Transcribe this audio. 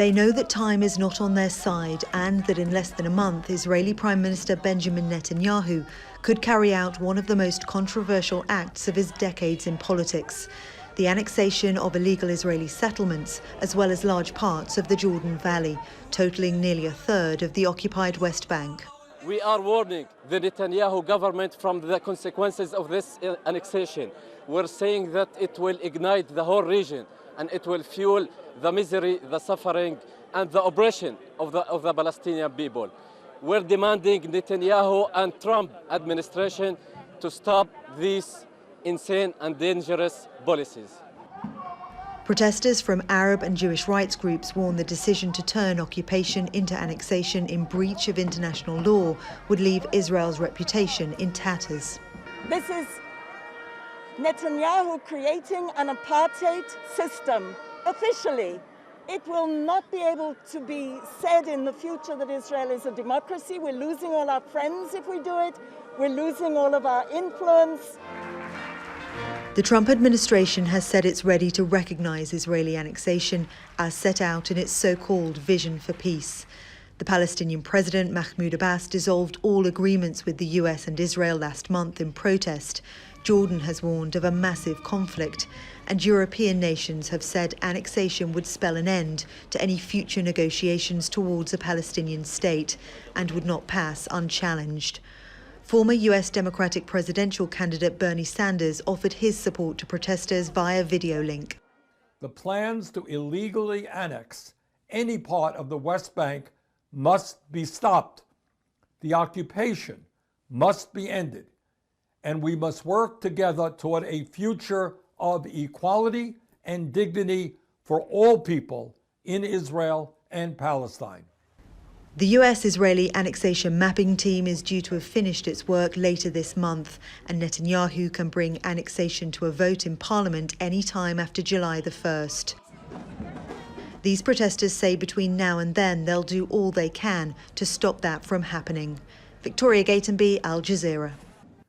They know that time is not on their side and that in less than a month, Israeli Prime Minister Benjamin Netanyahu could carry out one of the most controversial acts of his decades in politics, the annexation of illegal Israeli settlements, as well as large parts of the Jordan Valley, totaling nearly a third of the occupied West Bank. We are warning the Netanyahu government from the consequences of this annexation. We're saying that it will ignite the whole region and it will fuel the misery, the suffering, and the oppression of the Palestinian people. We're demanding Netanyahu and Trump administration to stop these insane and dangerous policies. Protesters from Arab and Jewish rights groups warn the decision to turn occupation into annexation in breach of international law would leave Israel's reputation in tatters. This is Netanyahu creating an apartheid system. Officially, it will not be able to be said in the future that Israel is a democracy. We're losing all our friends if we do it. We're losing all of our influence. The Trump administration has said it's ready to recognize Israeli annexation as set out in its so-called Vision for Peace. The Palestinian president, Mahmoud Abbas, dissolved all agreements with the US and Israel last month in protest. Jordan has warned of a massive conflict, and European nations have said annexation would spell an end to any future negotiations towards a Palestinian state and would not pass unchallenged. Former US Democratic presidential candidate Bernie Sanders offered his support to protesters via video link. The plans to illegally annex any part of the West Bank must be stopped. The occupation must be ended, and we must work together toward a future of equality and dignity for all people in Israel and Palestine. The US-Israeli annexation mapping team is due to have finished its work later this month, and Netanyahu can bring annexation to a vote in Parliament any time after July the 1st. These protesters say between now and then they'll do all they can to stop that from happening. Victoria Gatenby, Al Jazeera.